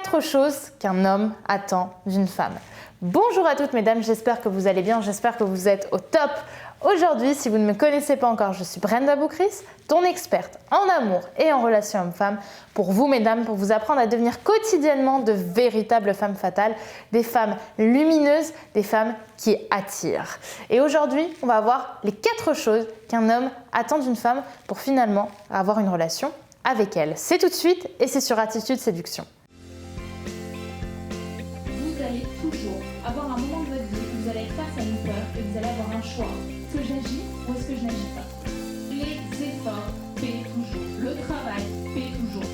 4 choses qu'un homme attend d'une femme. Bonjour à toutes mesdames, j'espère que vous allez bien, j'espère que vous êtes au top. Aujourd'hui, si vous ne me connaissez pas encore, je suis Brenda Boukris, ton experte en amour et en relations hommes-femmes. Pour vous mesdames, pour vous apprendre à devenir quotidiennement de véritables femmes fatales, des femmes lumineuses, des femmes qui attirent. Et aujourd'hui, on va voir les 4 choses qu'un homme attend d'une femme pour finalement avoir une relation avec elle. C'est tout de suite et c'est sur Attitude Séduction. Vous allez toujours avoir un moment de votre vie où vous allez être face à une peur et vous allez avoir un choix. Est-ce que j'agis ou est-ce que je n'agis pas? Les efforts paient toujours. Le travail paie toujours.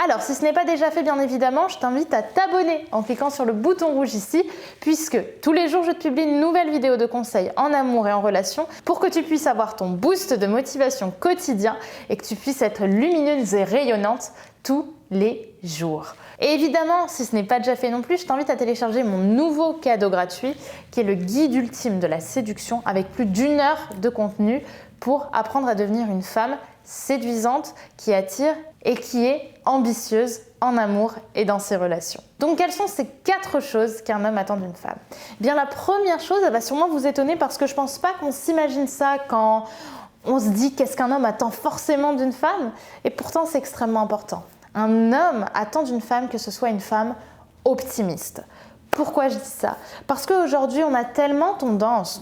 Alors, si ce n'est pas déjà fait, bien évidemment, je t'invite à t'abonner en cliquant sur le bouton rouge ici, puisque tous les jours, je te publie une nouvelle vidéo de conseils en amour et en relation pour que tu puisses avoir ton boost de motivation quotidien et que tu puisses être lumineuse et rayonnante tous les jours. Et évidemment, si ce n'est pas déjà fait non plus, je t'invite à télécharger mon nouveau cadeau gratuit qui est le guide ultime de la séduction avec plus d'1 heure de contenu pour apprendre à devenir une femme séduisante qui attire et qui est ambitieuse en amour et dans ses relations. Donc quelles sont ces 4 choses qu'un homme attend d'une femme? Bien, la première chose, elle va sûrement vous étonner parce que je pense pas qu'on s'imagine ça quand on se dit qu'est-ce qu'un homme attend forcément d'une femme, et pourtant c'est extrêmement important. Un homme attend d'une femme que ce soit une femme optimiste. Pourquoi je dis ça? Parce qu'aujourd'hui, on a tellement tendance,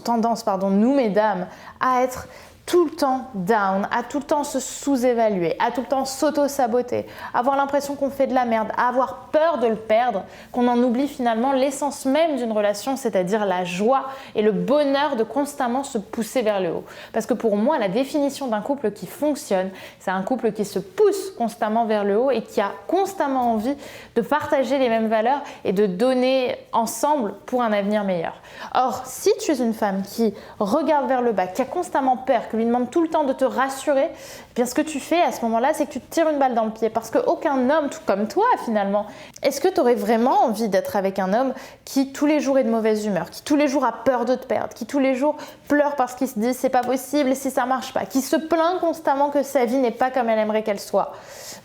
nous mesdames, à être tout le temps down, à tout le temps se sous-évaluer, à tout le temps s'auto-saboter, avoir l'impression qu'on fait de la merde, à avoir peur de le perdre, qu'on en oublie finalement l'essence même d'une relation, c'est-à-dire la joie et le bonheur de constamment se pousser vers le haut. Parce que pour moi, la définition d'un couple qui fonctionne, c'est un couple qui se pousse constamment vers le haut et qui a constamment envie de partager les mêmes valeurs et de donner ensemble pour un avenir meilleur. Or, si tu es une femme qui regarde vers le bas, qui a constamment peur, lui demande tout le temps de te rassurer, eh bien ce que tu fais à ce moment-là, c'est que tu te tires une balle dans le pied parce qu'aucun homme, tout comme toi finalement, est-ce que tu aurais vraiment envie d'être avec un homme qui tous les jours est de mauvaise humeur, qui tous les jours a peur de te perdre, qui tous les jours pleure parce qu'il se dit c'est pas possible si ça marche pas, qui se plaint constamment que sa vie n'est pas comme elle aimerait qu'elle soit?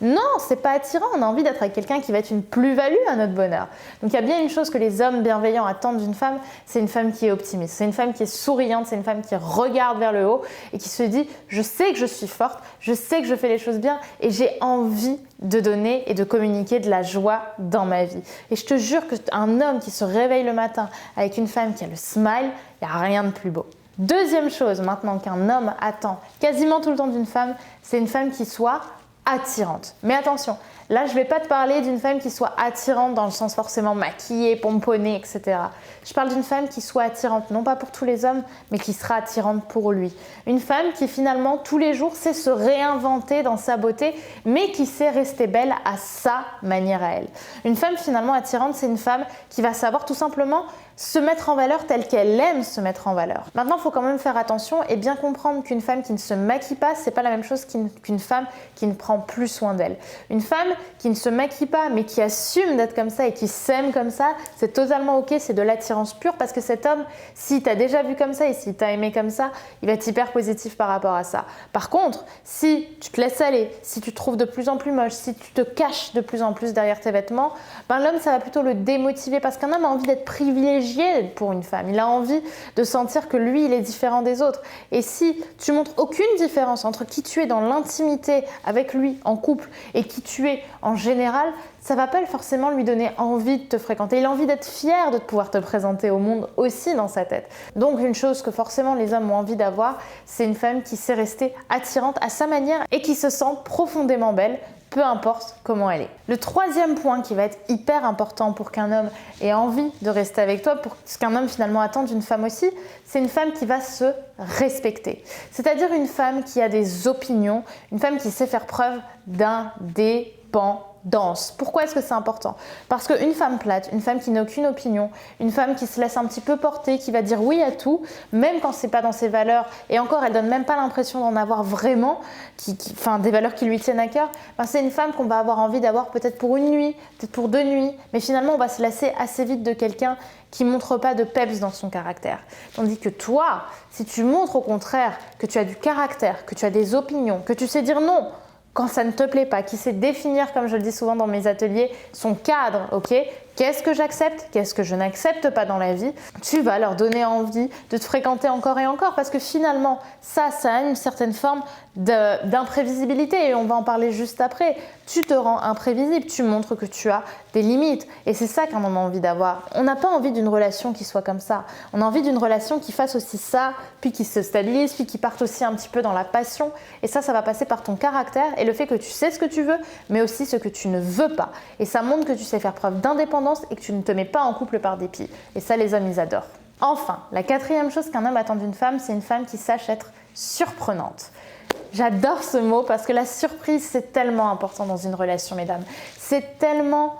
Non, c'est pas attirant, on a envie d'être avec quelqu'un qui va être une plus-value à notre bonheur. Donc il y a bien une chose que les hommes bienveillants attendent d'une femme, c'est une femme qui est optimiste, c'est une femme qui est souriante, c'est une femme qui regarde vers le haut et qui se dit je sais que je suis forte, je sais que je fais les choses bien et j'ai envie de donner et de communiquer de la joie dans ma vie. Et je te jure qu'un homme qui se réveille le matin avec une femme qui a le smile, il n'y a rien de plus beau. Deuxième chose maintenant qu'un homme attend quasiment tout le temps d'une femme, c'est une femme qui soit attirante. Mais attention, là je ne vais pas te parler d'une femme qui soit attirante dans le sens forcément maquillée, pomponnée, etc. Je parle d'une femme qui soit attirante, non pas pour tous les hommes, mais qui sera attirante pour lui. Une femme qui finalement tous les jours sait se réinventer dans sa beauté, mais qui sait rester belle à sa manière à elle. Une femme finalement attirante, c'est une femme qui va savoir tout simplement se mettre en valeur telle qu'elle aime se mettre en valeur. Maintenant, il faut quand même faire attention et bien comprendre qu'une femme qui ne se maquille pas, c'est pas la même chose qu'une femme qui ne prend plus soin d'elle. Une femme qui ne se maquille pas, mais qui assume d'être comme ça et qui s'aime comme ça, c'est totalement ok, c'est de l'attirance pure parce que cet homme, s'il t'a déjà vu comme ça et s'il t'a aimé comme ça, il va être hyper positif par rapport à ça. Par contre, si tu te laisses aller, si tu te trouves de plus en plus moche, si tu te caches de plus en plus derrière tes vêtements, ben l'homme, ça va plutôt le démotiver parce qu'un homme a envie d'être privilégié pour une femme. Il a envie de sentir que lui, il est différent des autres. Et si tu montres aucune différence entre qui tu es dans l'intimité avec lui en couple et qui tu es en général, ça va pas forcément lui donner envie de te fréquenter. Il a envie d'être fier de pouvoir te présenter au monde aussi dans sa tête. Donc une chose que forcément les hommes ont envie d'avoir, c'est une femme qui sait rester attirante à sa manière et qui se sent profondément belle, peu importe comment elle est. Le troisième point qui va être hyper important pour qu'un homme ait envie de rester avec toi, pour ce qu'un homme finalement attend d'une femme aussi, c'est une femme qui va se respecter. C'est-à-dire une femme qui a des opinions, une femme qui sait faire preuve d'indépendance. dense. Pourquoi est-ce que c'est important? Parce qu'une femme plate, une femme qui n'a aucune opinion, une femme qui se laisse un petit peu porter, qui va dire oui à tout, même quand c'est pas dans ses valeurs, et encore elle donne même pas l'impression d'en avoir vraiment, enfin des valeurs qui lui tiennent à cœur, ben, c'est une femme qu'on va avoir envie d'avoir peut-être pour une nuit, peut-être pour 2 nuits, mais finalement on va se lasser assez vite de quelqu'un qui montre pas de peps dans son caractère. Tandis que toi, si tu montres au contraire que tu as du caractère, que tu as des opinions, que tu sais dire non quand ça ne te plaît pas, qui sait définir, comme je le dis souvent dans mes ateliers, son cadre, ok? Qu'est-ce que j'accepte? Qu'est-ce que je n'accepte pas dans la vie? Tu vas leur donner envie de te fréquenter encore et encore parce que finalement, ça a une certaine forme d'imprévisibilité et on va en parler juste après. Tu te rends imprévisible, tu montres que tu as des limites et c'est ça qu'on a envie d'avoir. On n'a pas envie d'une relation qui soit comme ça. On a envie d'une relation qui fasse aussi ça, puis qui se stabilise, puis qui parte aussi un petit peu dans la passion et ça va passer par ton caractère et le fait que tu sais ce que tu veux, mais aussi ce que tu ne veux pas. Et ça montre que tu sais faire preuve d'indépendance et que tu ne te mets pas en couple par dépit. Et ça, les hommes, ils adorent. Enfin, la 4e chose qu'un homme attend d'une femme, c'est une femme qui sache être surprenante. J'adore ce mot parce que la surprise, c'est tellement important dans une relation, mesdames. C'est tellement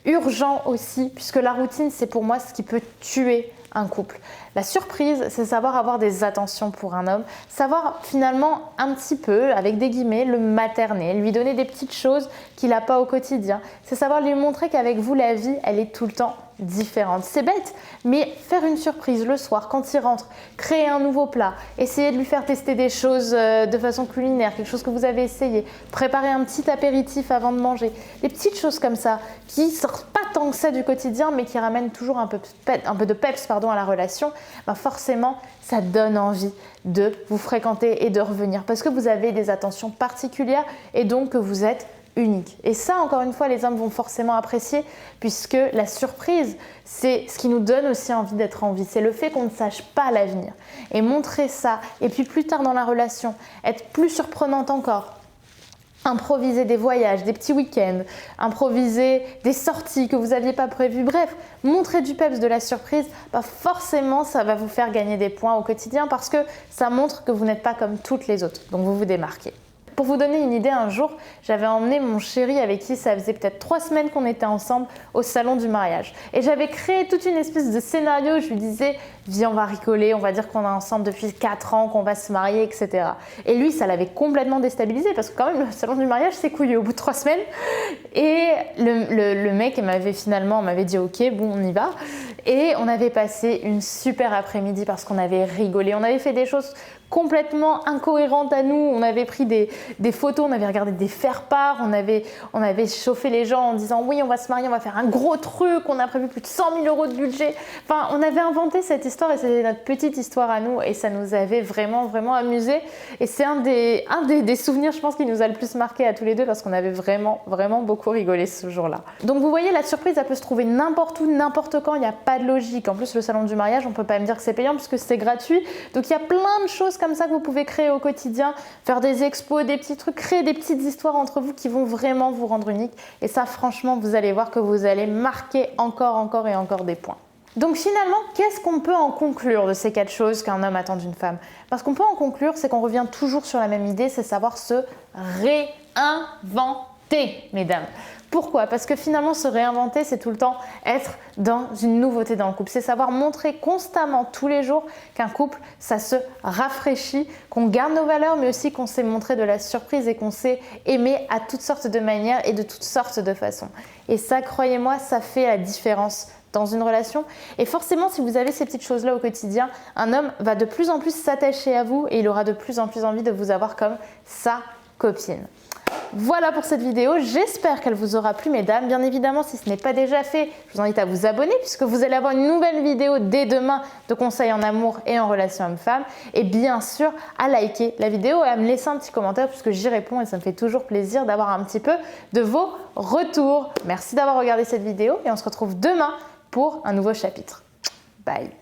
urgent aussi, puisque la routine, c'est pour moi ce qui peut tuer un couple. La surprise, c'est savoir avoir des attentions pour un homme, savoir finalement un petit peu, avec des guillemets, le materner, lui donner des petites choses qu'il n'a pas au quotidien. C'est savoir lui montrer qu'avec vous, la vie, elle est tout le temps différente. C'est bête, mais faire une surprise le soir quand il rentre, créer un nouveau plat, essayer de lui faire tester des choses de façon culinaire, quelque chose que vous avez essayé, préparer un petit apéritif avant de manger, des petites choses comme ça qui sortent pas tant que ça du quotidien, mais qui ramènent toujours un peu de peps à la relation, ben forcément, ça donne envie de vous fréquenter et de revenir parce que vous avez des attentions particulières et donc que vous êtes unique. Et ça, encore une fois, les hommes vont forcément apprécier puisque la surprise, c'est ce qui nous donne aussi envie d'être en vie. C'est le fait qu'on ne sache pas l'avenir. Et montrer ça, et puis plus tard dans la relation, être plus surprenante encore. Improviser des voyages, des petits week-ends, improviser des sorties que vous n'aviez pas prévues. Bref, montrer du peps, de la surprise, bah forcément, ça va vous faire gagner des points au quotidien parce que ça montre que vous n'êtes pas comme toutes les autres. Donc, vous vous démarquez. Pour vous donner une idée, un jour, j'avais emmené mon chéri avec qui ça faisait peut-être 3 semaines qu'on était ensemble au salon du mariage. Et j'avais créé toute une espèce de scénario. Je lui disais, viens, on va rigoler, on va dire qu'on est ensemble depuis 4 ans, qu'on va se marier, etc. Et lui, ça l'avait complètement déstabilisé parce que quand même, le salon du mariage, c'est couillu au bout de 3 semaines. Et le mec m'avait dit, ok, bon, on y va. Et on avait passé une super après-midi parce qu'on avait rigolé. On avait fait des choses complètement incohérentes à nous. On avait pris des photos, on avait regardé des faire-part, on avait chauffé les gens en disant oui, on va se marier, on va faire un gros truc, on a prévu plus de 100 000 € de budget. Enfin, on avait inventé cette histoire et c'était notre petite histoire à nous et ça nous avait vraiment, vraiment amusés. Et c'est un des souvenirs, je pense, qui nous a le plus marqué à tous les deux parce qu'on avait vraiment, vraiment beaucoup rigolé ce jour-là. Donc vous voyez, la surprise, elle peut se trouver n'importe où, n'importe quand, il n'y a pas de logique. En plus, le salon du mariage, on ne peut pas me dire que c'est payant puisque c'est gratuit. Donc il y a plein de choses comme ça que vous pouvez créer au quotidien, faire des expos, des petits trucs, créer des petites histoires entre vous qui vont vraiment vous rendre unique. Et ça, franchement, vous allez voir que vous allez marquer encore et encore des points. Donc finalement, qu'est-ce qu'on peut en conclure de ces 4 choses qu'un homme attend d'une femme? Parce qu'on peut en conclure, c'est qu'on revient toujours sur la même idée, c'est savoir se réinventer, mesdames. Pourquoi? Parce que finalement, se réinventer, c'est tout le temps être dans une nouveauté dans le couple. C'est savoir montrer constamment, tous les jours, qu'un couple, ça se rafraîchit, qu'on garde nos valeurs, mais aussi qu'on sait montrer de la surprise et qu'on sait aimer à toutes sortes de manières et de toutes sortes de façons. Et ça, croyez-moi, ça fait la différence dans une relation. Et forcément, si vous avez ces petites choses-là au quotidien, un homme va de plus en plus s'attacher à vous et il aura de plus en plus envie de vous avoir comme sa copine. Voilà pour cette vidéo, j'espère qu'elle vous aura plu, mesdames. Bien évidemment, si ce n'est pas déjà fait, je vous invite à vous abonner puisque vous allez avoir une nouvelle vidéo dès demain de conseils en amour et en relation homme-femme. Et bien sûr, à liker la vidéo et à me laisser un petit commentaire puisque j'y réponds et ça me fait toujours plaisir d'avoir un petit peu de vos retours. Merci d'avoir regardé cette vidéo et on se retrouve demain pour un nouveau chapitre. Bye!